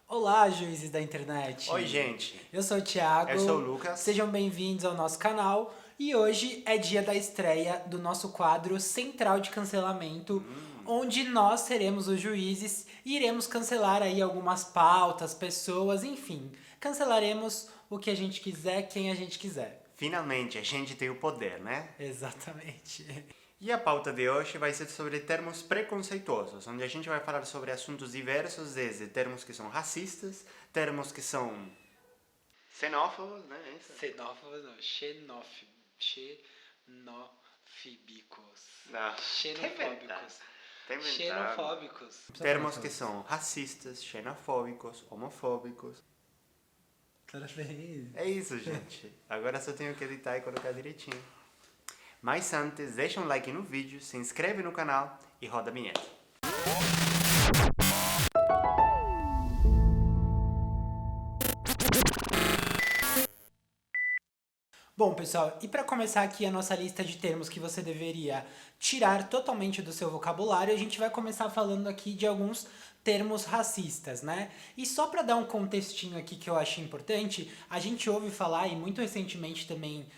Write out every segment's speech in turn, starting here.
Olá, juízes da internet! Oi, gente. Eu sou o Thiago. Eu sou o Lucas. Sejam bem-vindos ao nosso canal. E hoje é dia da estreia do nosso quadro Central de Cancelamento, onde nós seremos os juízes e iremos cancelar aí algumas pautas, pessoas, enfim. Cancelaremos o que a gente quiser, quem a gente quiser. Finalmente, a gente tem o poder, né? Exatamente. E a pauta de hoje vai ser sobre termos preconceituosos, onde a gente vai falar sobre assuntos diversos, desde termos que são racistas, termos que são xenófobos, né? Xenófobos, não, xenofíbicos. Não, Xenofóbicos. Tem inventado. Xenofóbicos. Termos que são racistas, xenofóbicos, homofóbicos. Parabéns. É isso, gente. Agora só tenho que editar e colocar direitinho. Mas antes, deixa um like no vídeo, se inscreve no canal e roda a vinheta. Bom, pessoal, e para começar aqui a nossa lista de termos que você deveria tirar totalmente do seu vocabulário, a gente vai começar falando aqui de alguns termos racistas, né? E só para dar um contextinho aqui que eu acho importante, a gente ouve falar, e muito recentemente também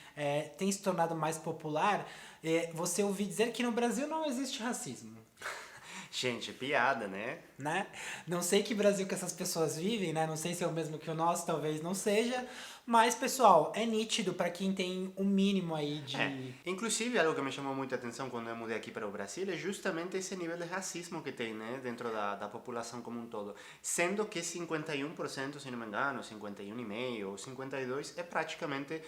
tem se tornado mais popular, você ouvir dizer que no Brasil não existe racismo. Gente, piada, né? Não sei que Brasil que essas pessoas vivem, né? Não sei se é o mesmo que o nosso, talvez não seja. Mas, pessoal, é nítido para quem tem um mínimo aí de... Inclusive, algo que me chamou muita atenção quando eu mudei aqui para o Brasil é justamente esse nível de racismo que tem, né? Dentro da população como um todo. Sendo que 51%, se não me engano, 51,5% ou 52% é praticamente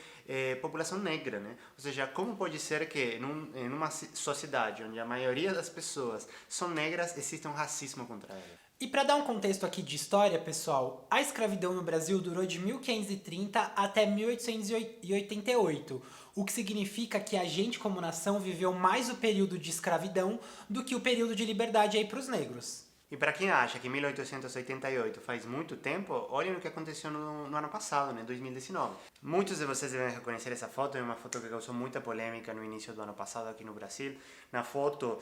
população negra, né? Ou seja, como pode ser que em uma sociedade onde a maioria das pessoas são negras, existe um racismo contra elas? E para dar um contexto aqui de história, pessoal, a escravidão no Brasil durou de 1530 até 1888, o que significa que a gente, como nação, viveu mais o período de escravidão do que o período de liberdade aí para os negros. E para quem acha que 1888 faz muito tempo, olhem o que aconteceu no ano passado, né, 2019. Muitos de vocês devem reconhecer essa foto, é uma foto que causou muita polêmica no início do ano passado aqui no Brasil. Na foto,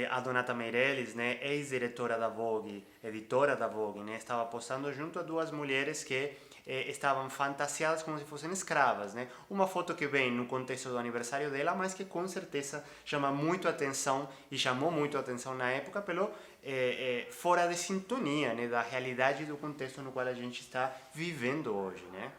a Donata Meirelles, né, ex-diretora da Vogue, editora da Vogue, né, estava postando junto a duas mulheres que estavam fantasiadas como se fossem escravas, né? Uma foto que vem no contexto do aniversário dela, mas que com certeza chama muito atenção e chamou muito atenção na época pelo fora de sintonia, né, da realidade e do contexto no qual a gente está vivendo hoje, né?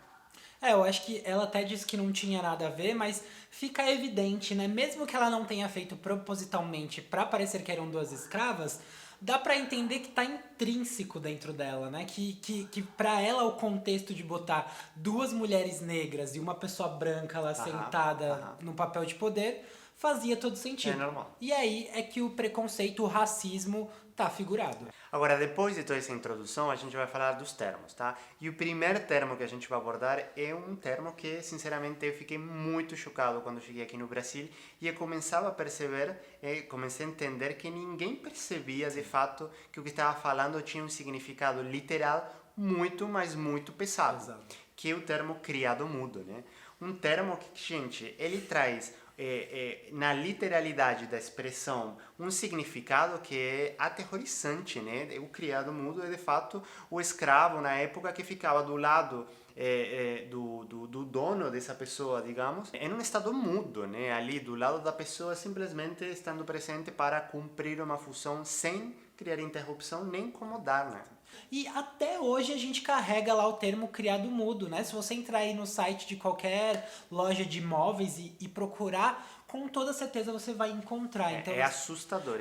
Eu acho que ela até disse que não tinha nada a ver, mas fica evidente, né? Mesmo que ela não tenha feito propositalmente para parecer que eram duas escravas, dá pra entender que tá intrínseco dentro dela, né? Que pra ela o contexto de botar duas mulheres negras e uma pessoa branca lá sentada no papel de poder fazia todo sentido. É normal. E aí é que o preconceito, o racismo tá figurado. Agora, depois de toda essa introdução, a gente vai falar dos termos, tá? E o primeiro termo que a gente vai abordar é um termo que, sinceramente, eu fiquei muito chocado quando cheguei aqui no Brasil e eu começava a perceber, comecei a entender que ninguém percebia, de fato, que o que estava falando tinha um significado literal muito, mas muito pesado. Exato. Que é o termo criado mudo, né? Um termo que, gente, ele traz na literalidade da expressão um significado que é aterrorizante, né? O criado mudo é de fato o escravo na época que ficava do lado do dono dessa pessoa, digamos, em um estado mudo, né? Ali do lado da pessoa, simplesmente estando presente para cumprir uma função sem criar interrupção nem incomodar, né? E até hoje a gente carrega lá o termo criado mudo, né? Se você entrar aí no site de qualquer loja de imóveis e procurar, com toda certeza você vai encontrar. Então, é assustador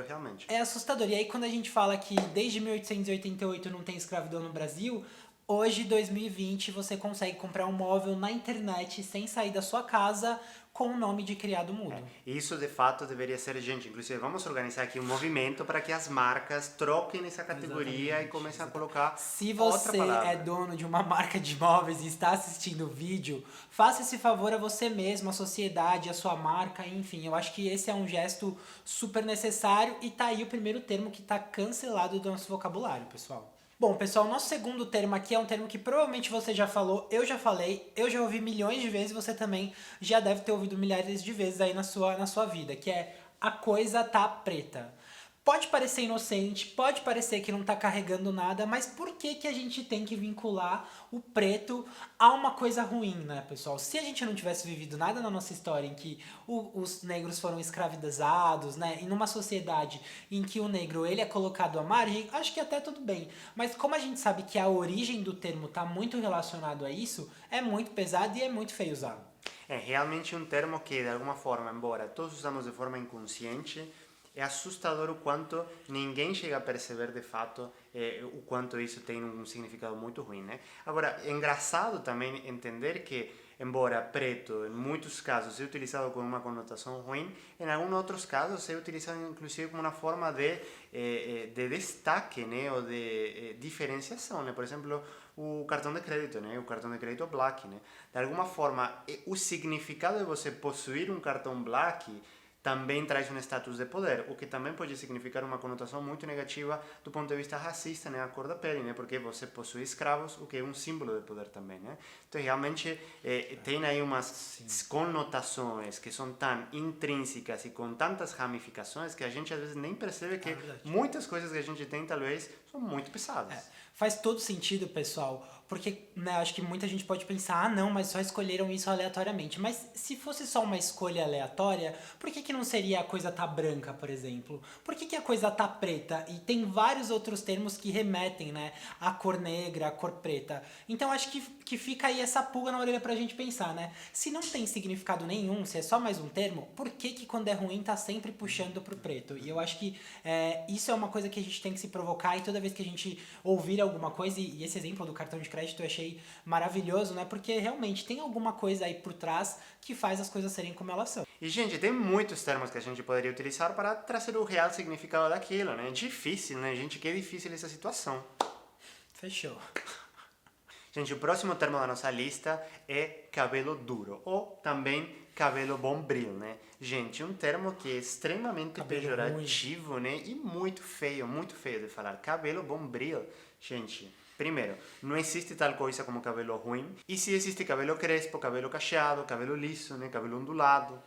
realmente. É assustador. E aí quando a gente fala que desde 1888 não tem escravidão no Brasil, hoje, 2020, você consegue comprar um móvel na internet sem sair da sua casa com o nome de criado mudo. Isso de fato deveria ser, gente, inclusive vamos organizar aqui um movimento para que as marcas troquem essa categoria e comecem a colocar Se outra você palavra. é dono de uma marca de imóveis e está assistindo o vídeo, faça esse favor a você mesmo, a sociedade, a sua marca, enfim. Eu acho que esse é um gesto super necessário e tá aí o primeiro termo que tá cancelado do nosso vocabulário, pessoal. Bom, pessoal, nosso segundo termo aqui é um termo que provavelmente você já falou, eu já falei, eu já ouvi milhões de vezes, você também já deve ter ouvido milhares de vezes aí na sua vida, que é a coisa tá preta. Pode parecer inocente, pode parecer que não tá carregando nada, mas por que que a gente tem que vincular o preto a uma coisa ruim, né, pessoal? Se a gente não tivesse vivido nada na nossa história em que os negros foram escravizados, né, e numa sociedade em que o negro ele é colocado à margem, acho que até tudo bem. Mas como a gente sabe que a origem do termo tá muito relacionado a isso, é muito pesado e é muito feio usar. É realmente um termo que, de alguma forma, embora todos usamos de forma inconsciente, é assustador o quanto ninguém chega a perceber de fato o quanto isso tem um significado muito ruim, né? Agora, é engraçado também entender que, embora preto, em muitos casos, é utilizado com uma conotação ruim, em alguns outros casos é utilizado inclusive como uma forma de destaque, né? Ou de diferenciação, né? Por exemplo, o cartão de crédito, né? O cartão de crédito Black, né? De alguma forma, o significado de você possuir um cartão Black também traz um status de poder, o que também pode significar uma conotação muito negativa do ponto de vista racista, né, a cor da pele, né, porque você possui escravos, o que é um símbolo de poder também, né. Então realmente tem aí umas conotações que são tão intrínsecas e com tantas ramificações que a gente às vezes nem percebe que muitas coisas que a gente tem talvez são muito pesadas. Faz todo sentido, pessoal, porque né, acho que muita gente pode pensar, ah não, mas só escolheram isso aleatoriamente. Mas se fosse só uma escolha aleatória, por que não seria a coisa tá branca, por exemplo? Por que a coisa tá preta? E tem vários outros termos que remetem, né, à cor negra, à cor preta. Então acho que fica aí essa pulga na orelha pra gente pensar, né? Se não tem significado nenhum, se é só mais um termo, por que quando é ruim tá sempre puxando pro preto? E eu acho que isso é uma coisa que a gente tem que se provocar e toda vez que a gente ouvir alguma coisa, e esse exemplo do cartão de crédito eu achei maravilhoso, né? Porque realmente tem alguma coisa aí por trás que faz as coisas serem como elas são. E, gente, tem muitos termos que a gente poderia utilizar para trazer o real significado daquilo, né? Difícil, né, gente? Que é difícil essa situação. Fechou. Gente, o próximo termo da nossa lista é cabelo duro, ou também cabelo bombril, né? Gente, um termo que é extremamente pejorativo, né? E muito feio de falar. Cabelo bombril, gente, primeiro, não existe tal coisa como cabelo ruim. E se existe cabelo crespo, cabelo cacheado, cabelo liso, né? Cabelo ondulado.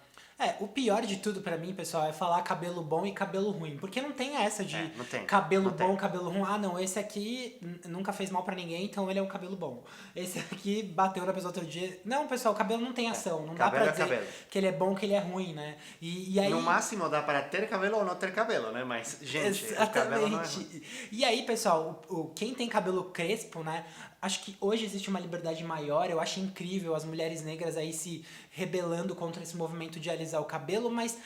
O pior de tudo pra mim, pessoal, é falar cabelo bom e cabelo ruim. Porque não tem essa de não tem, cabelo não bom, tem. cabelo ruim. Ah, não, esse aqui nunca fez mal pra ninguém, então ele é um cabelo bom. Esse aqui bateu na pessoa outro dia. Não, pessoal, cabelo não tem ação. Não dá pra dizer que ele é bom, que ele é ruim, né? E aí... No máximo dá para ter cabelo ou não ter cabelo, né? Mas, gente, o cabelo não é ruim. E aí, pessoal, quem tem cabelo crespo, né? Acho que hoje existe uma liberdade maior, eu acho incrível as mulheres negras aí se rebelando contra esse movimento de alisar o cabelo, mas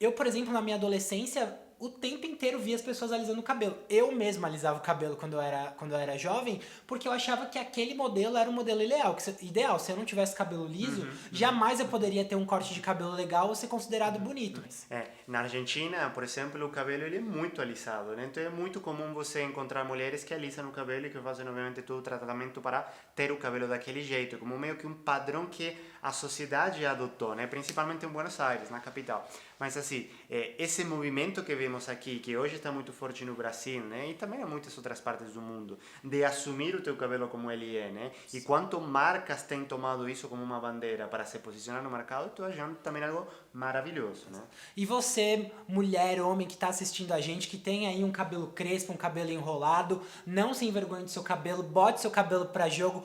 eu, por exemplo, na minha adolescência, o tempo inteiro via as pessoas alisando o cabelo. Eu mesmo alisava o cabelo quando eu era jovem, porque eu achava que aquele modelo era o modelo ideal. Se eu não tivesse cabelo liso, jamais eu poderia ter um corte de cabelo legal ou ser considerado bonito. Na Argentina, por exemplo, o cabelo ele é muito alisado, né? Então é muito comum você encontrar mulheres que alisam o cabelo e que fazem, obviamente, todo o tratamento para ter o cabelo daquele jeito, como meio que um padrão que a sociedade adotou, né? Principalmente em Buenos Aires, na capital. Mas assim, esse movimento que vemos aqui, que hoje está muito forte no Brasil, né? E também em muitas outras partes do mundo, de assumir o teu cabelo como ele é, né? E quanto marcas têm tomado isso como uma bandeira para se posicionar no mercado, estou achando também algo maravilhoso, né? E você, mulher, homem que está assistindo a gente, que tem aí um cabelo crespo, um cabelo enrolado, não se envergonhe do seu cabelo, bote seu cabelo para jogo,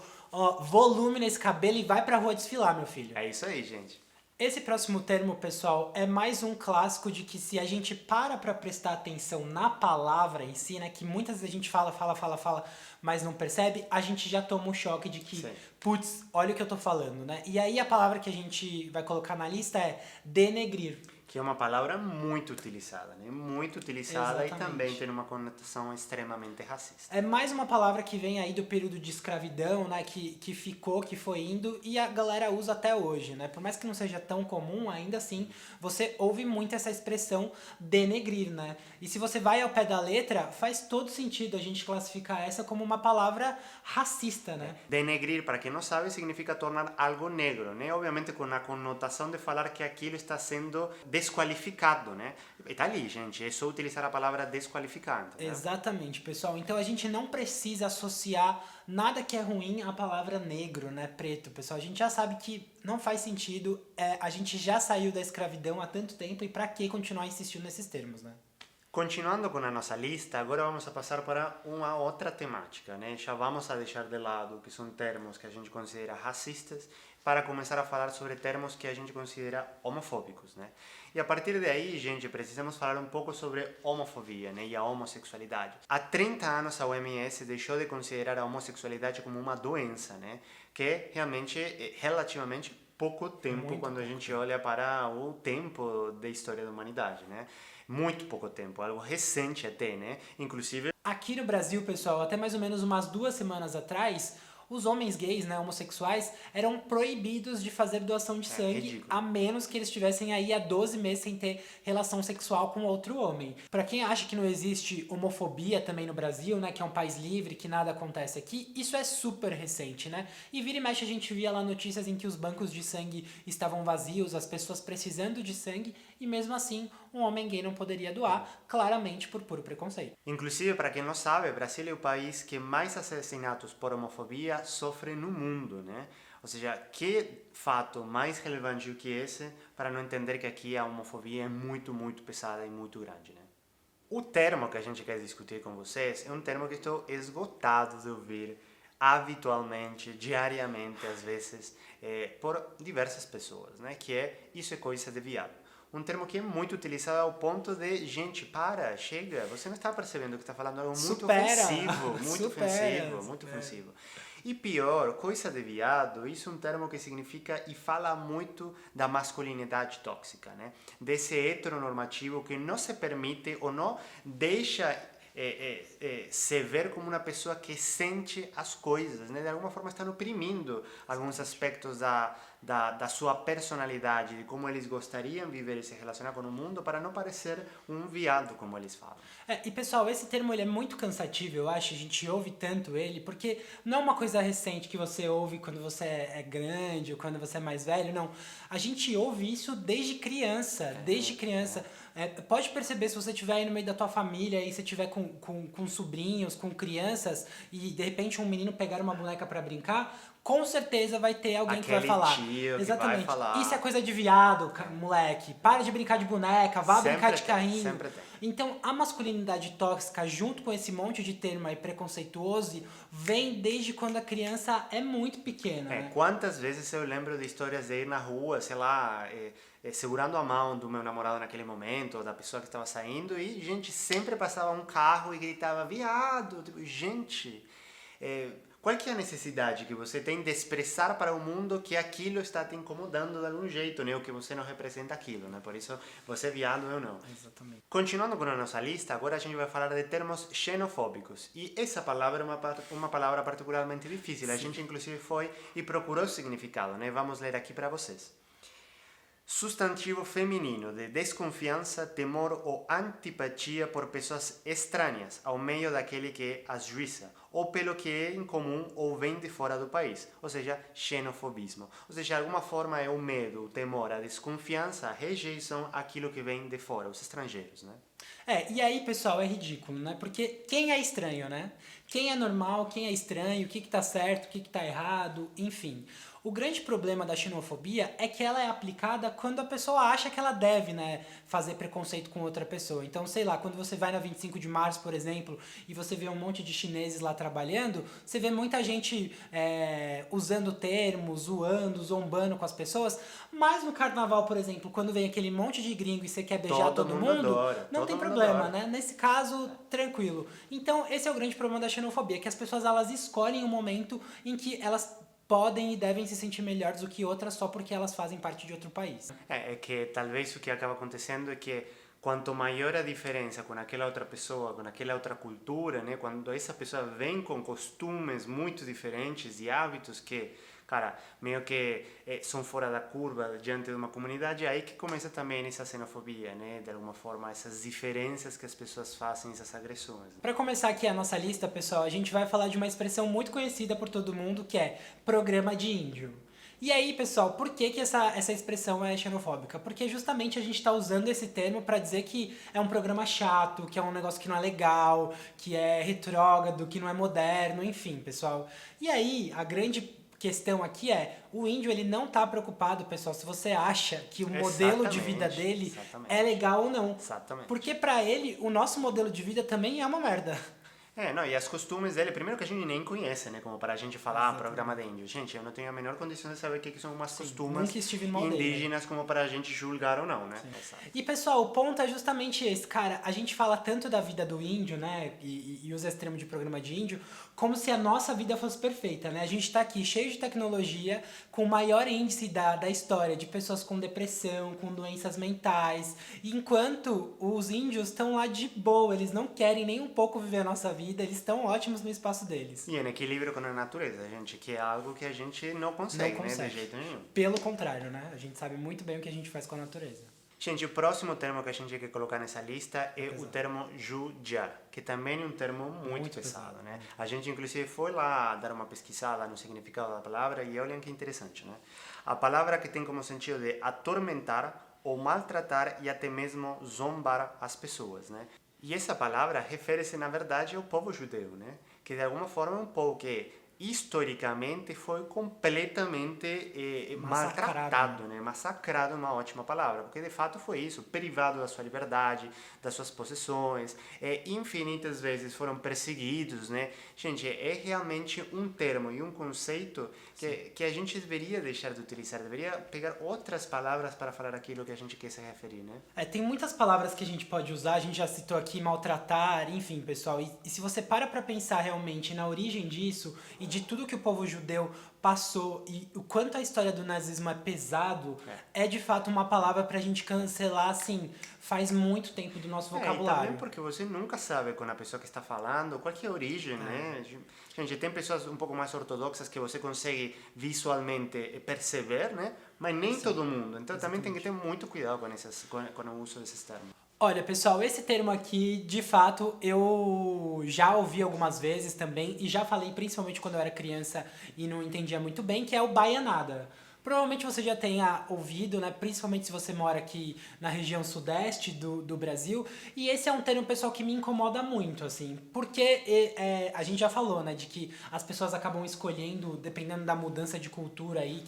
volume nesse cabelo e vai pra rua desfilar, meu filho. É isso aí, gente. Esse próximo termo, pessoal, é mais um clássico de que se a gente para pra prestar atenção na palavra em si, né, que muitas vezes a gente fala, mas não percebe, a gente já toma um choque de que, putz, olha o que eu tô falando, né? E aí a palavra que a gente vai colocar na lista é denegrir. Que é uma palavra muito utilizada, né? Muito utilizada. Exatamente. E também tem uma conotação extremamente racista. É mais uma palavra que vem aí do período de escravidão, né? Que ficou, que foi indo e a galera usa até hoje, né? Por mais que não seja tão comum, ainda assim, você ouve muito essa expressão denegrir, né? E se você vai ao pé da letra, faz todo sentido a gente classificar essa como uma palavra racista, né? Denegrir, para quem não sabe, significa tornar algo negro, né? Obviamente com a conotação de falar que aquilo está sendo desqualificado, né? Tá ali, gente, é só utilizar a palavra desqualificante. Né? Exatamente, pessoal. Então a gente não precisa associar nada que é ruim à palavra negro, né, preto, pessoal. A gente já sabe que não faz sentido, a gente já saiu da escravidão há tanto tempo e pra que continuar insistindo nesses termos, né? Continuando com a nossa lista, agora vamos a passar para uma outra temática, né? Já vamos a deixar de lado o que são termos que a gente considera racistas para começar a falar sobre termos que a gente considera homofóbicos, né? E a partir daí, gente, precisamos falar um pouco sobre homofobia, né? E a homossexualidade. Há 30 anos a OMS deixou de considerar a homossexualidade como uma doença, né? Que realmente é relativamente pouco tempo Muito quando a gente olha para o tempo da história da humanidade, né? Muito pouco tempo, algo recente até, né? Inclusive, Aqui no Brasil, pessoal, até mais ou menos umas 2 semanas atrás, os homens gays, né, homossexuais, eram proibidos de fazer doação de sangue, ridículo. a menos que eles estivessem aí há 12 meses sem ter relação sexual com outro homem. Pra quem acha que não existe homofobia também no Brasil, né, que é um país livre, que nada acontece aqui, isso é super recente, né? E vira e mexe a gente via lá notícias em que os bancos de sangue estavam vazios, as pessoas precisando de sangue, e mesmo assim um homem gay não poderia doar, claramente por puro preconceito. inclusive, para quem não sabe, Brasil é o país que mais assassinatos por homofobia sofre no mundo, né? Ou seja, que fato mais relevante do que esse para não entender que aqui a homofobia é muito, muito pesada e muito grande, né? O termo que a gente quer discutir com vocês é um termo que estou esgotado de ouvir habitualmente, diariamente, às vezes, por diversas pessoas, né? Que é isso é coisa de viado. Um termo que é muito utilizado ao ponto de, gente, para, chega, você não está percebendo que está falando algo muito Supera, ofensivo, muito supera, ofensivo, muito supera. ofensivo. E pior, coisa de viado, isso é um termo que significa e fala muito da masculinidade tóxica, né? Desse heteronormativo que não se permite ou não deixa se ver como uma pessoa que sente as coisas, né? De alguma forma estão oprimindo alguns aspectos da sua personalidade, de como eles gostariam de viver e se relacionar com o mundo para não parecer um viado, como eles falam. E pessoal, esse termo ele é muito cansativo, eu acho, a gente ouve tanto ele, porque não é uma coisa recente que você ouve quando você é grande ou quando você é mais velho, não. A gente ouve isso desde criança, pode perceber se você estiver aí no meio da tua família e você estiver com sobrinhos, com crianças, e de repente um menino pegar uma boneca pra brincar, com certeza vai ter alguém que vai Aquele falar. tio que Exatamente. vai falar. Isso é coisa de viado, moleque. Para de brincar de boneca, vá Sempre brincar de tem, carrinho. sempre tem. Então, a masculinidade tóxica, junto com esse monte de termo aí preconceituoso, vem desde quando a criança é muito pequena, né? Quantas vezes eu lembro de histórias de ir na rua, sei lá, segurando a mão do meu namorado naquele momento, ou da pessoa que estava saindo, e gente sempre passava um carro e gritava, viado, tipo, gente, qual que é a necessidade que você tem de expressar para o mundo que aquilo está te incomodando de algum jeito, né? Ou que você não representa aquilo, né? Por isso, você é viado ou não. Exatamente. Continuando com a nossa lista, agora a gente vai falar de termos xenofóbicos. E essa palavra é uma palavra particularmente difícil. A gente, inclusive, foi e procurou o significado, né? Vamos ler aqui para vocês. Substantivo feminino de desconfiança, temor ou antipatia por pessoas estranhas ao meio daquele que as juiza, ou pelo que é incomum ou vem de fora do país, ou seja, xenofobismo. Ou seja, de alguma forma é o medo, o temor, a desconfiança, a rejeição àquilo que vem de fora, os estrangeiros, né? E aí, pessoal, é ridículo, né? Porque quem é estranho, né? Quem é normal, quem é estranho, o que tá certo, o que tá errado, enfim. O grande problema da xenofobia é que ela é aplicada quando a pessoa acha que ela deve, né, fazer preconceito com outra pessoa. Então, sei lá, quando você vai na 25 de março, por exemplo, e você vê um monte de chineses lá trabalhando, você vê muita gente usando termos, zoando, zombando com as pessoas, mas no carnaval, por exemplo, quando vem aquele monte de gringo e você quer beijar todo mundo, adora, não todo tem mundo problema, adora. né? Nesse caso, tranquilo. Então, esse é o grande problema da xenofobia, que as pessoas elas escolhem um momento em que elas podem e devem se sentir melhores do que outras só porque elas fazem parte de outro país. É que talvez o que acaba acontecendo é que quanto maior a diferença com aquela outra pessoa, com aquela outra cultura, né? Quando essa pessoa vem com costumes muito diferentes e hábitos que, cara, meio que são fora da curva diante de uma comunidade, é aí que começa também essa xenofobia, né? De alguma forma, essas diferenças que as pessoas fazem, essas agressões. Para começar aqui a nossa lista, pessoal, a gente vai falar de uma expressão muito conhecida por todo mundo, que é programa de índio. E aí, pessoal, por que essa expressão é xenofóbica? Porque justamente a gente está usando esse termo para dizer que é um programa chato, que é um negócio que não é legal, que é retrógrado, que não é moderno, enfim, pessoal. E aí, a grande questão aqui é, o índio ele não tá preocupado, pessoal, se você acha que o modelo de vida dele é legal ou não. Exatamente. Porque pra ele, o nosso modelo de vida também é uma merda. Não, e as costumes dele, primeiro que a gente nem conhece, né? Como para a gente falar, programa de índio. Gente, eu não tenho a menor condição de saber o que são umas costumes indígenas como para a gente julgar ou não, né? E pessoal, o ponto é justamente esse, cara, a gente fala tanto da vida do índio, né, e usa esse termo de programa de índio, como se a nossa vida fosse perfeita, né? A gente tá aqui cheio de tecnologia, com o maior índice da história de pessoas com depressão, com doenças mentais, enquanto os índios estão lá de boa, eles não querem nem um pouco viver a nossa vida, eles estão ótimos no espaço deles. E em equilíbrio com a natureza, gente, que é algo que a gente não consegue, né, de jeito nenhum. Pelo contrário, né? A gente sabe muito bem o que a gente faz com a natureza. Gente, o próximo termo que a gente quer colocar nessa lista é o termo judia, que também é um termo muito pesado, né? A gente, inclusive, foi lá dar uma pesquisada no significado da palavra e olhem que interessante, né? A palavra que tem como sentido de atormentar ou maltratar e até mesmo zombar as pessoas, né? E essa palavra refere-se, na verdade, ao povo judeu, né? Que de alguma forma é um povo que historicamente foi completamente maltratado, né? Massacrado é uma ótima palavra, porque de fato foi isso, privado da sua liberdade, das suas possessões, infinitas vezes foram perseguidos, né? Gente, é realmente um termo e um conceito que a gente deveria deixar de utilizar, deveria pegar outras palavras para falar aquilo que a gente quer se referir, né? Tem muitas palavras que a gente pode usar, a gente já citou aqui maltratar, enfim, pessoal, e se você para pensar realmente na origem disso e de tudo que o povo judeu passou e o quanto a história do nazismo é pesado, é de fato uma palavra pra gente cancelar, assim, faz muito tempo do nosso vocabulário. E também porque você nunca sabe com a pessoa que está falando qual que é a origem, né? Gente, tem pessoas um pouco mais ortodoxas que você consegue visualmente perceber, né? Mas nem todo mundo. Então também tem que ter muito cuidado com o uso desses termos. Olha, pessoal, esse termo aqui, de fato, eu já ouvi algumas vezes também e já falei principalmente quando eu era criança e não entendia muito bem, que é o baianada. Provavelmente você já tenha ouvido, né? Principalmente se você mora aqui na região sudeste do Brasil. E esse é um termo, pessoal, que me incomoda muito, assim. Porque a gente já falou, né? De que as pessoas acabam escolhendo, dependendo da mudança de cultura aí,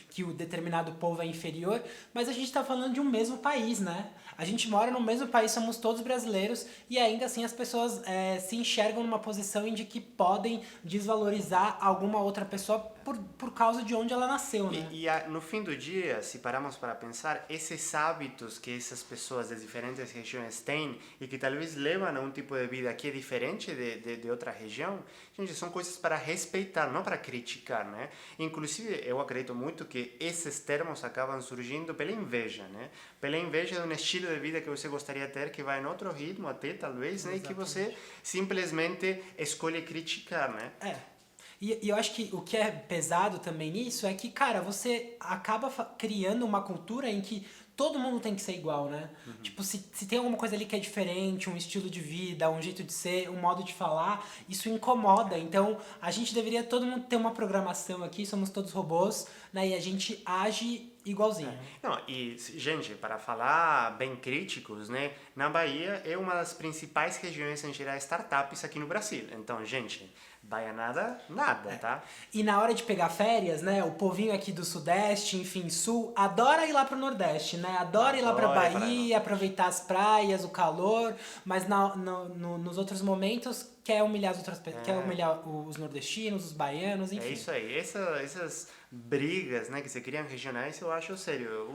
que o determinado povo é inferior. Mas a gente tá falando de um mesmo país, né? A gente mora no mesmo país, somos todos brasileiros. E ainda assim as pessoas se enxergam numa posição em de que podem desvalorizar alguma outra pessoa por causa de onde ela nasceu, né? E no fim do dia, se pararmos para pensar, esses hábitos que essas pessoas das diferentes regiões têm e que talvez levam a um tipo de vida que é diferente de outra região, gente, são coisas para respeitar, não para criticar, né? Inclusive, eu acredito muito que esses termos acabam surgindo pela inveja, né? Pela inveja de um estilo de vida que você gostaria de ter, que vai em outro ritmo até, talvez, né? E que você simplesmente escolhe criticar, né? E eu acho que o que é pesado também nisso é que, cara, você acaba criando uma cultura em que todo mundo tem que ser igual, né? Tipo, se tem alguma coisa ali que é diferente, um estilo de vida, um jeito de ser, um modo de falar, isso incomoda. Então, a gente deveria todo mundo ter uma programação aqui, somos todos robôs, né? E a gente age igualzinho. Não, e, gente, para falar bem críticos, né? Na Bahia é uma das principais regiões em gerar startups aqui no Brasil. Então, gente, baianada, nada, tá? E na hora de pegar férias, né? O povinho aqui do Sudeste, enfim, Sul, adora ir lá pro Nordeste, né? Adora ir lá pra Bahia, aproveitar as praias, o calor, mas nos outros momentos quer humilhar as outras pessoas, quer humilhar os nordestinos, os baianos, enfim. É isso aí. Essas brigas, né, que se criam regionais, eu acho sério.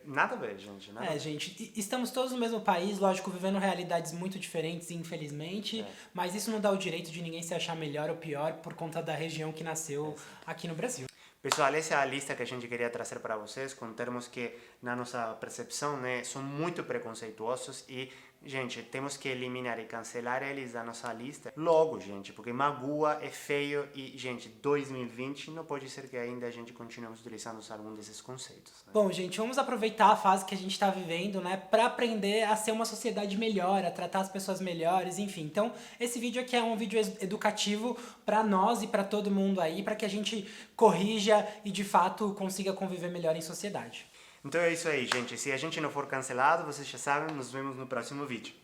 Nada a ver, gente. Nada a ver. Gente, estamos todos no mesmo país, lógico, vivendo realidades muito diferentes, infelizmente, mas isso não dá o direito de ninguém se achar melhor ou pior por conta da região que nasceu aqui no Brasil. Pessoal, essa é a lista que a gente queria trazer para vocês, com termos que, na nossa percepção, né, são muito preconceituosos e, gente, temos que eliminar e cancelar eles da nossa lista logo, gente, porque magoa, é feio e, gente, 2020 não pode ser que ainda a gente continue utilizando algum desses conceitos. Né? Bom, gente, vamos aproveitar a fase que a gente está vivendo, né, para aprender a ser uma sociedade melhor, a tratar as pessoas melhores, enfim. Então, esse vídeo aqui é um vídeo educativo para nós e para todo mundo aí, para que a gente corrija e, de fato, consiga conviver melhor em sociedade. Então é isso aí, gente. Se a gente não for cancelado, vocês já sabem, nos vemos no próximo vídeo.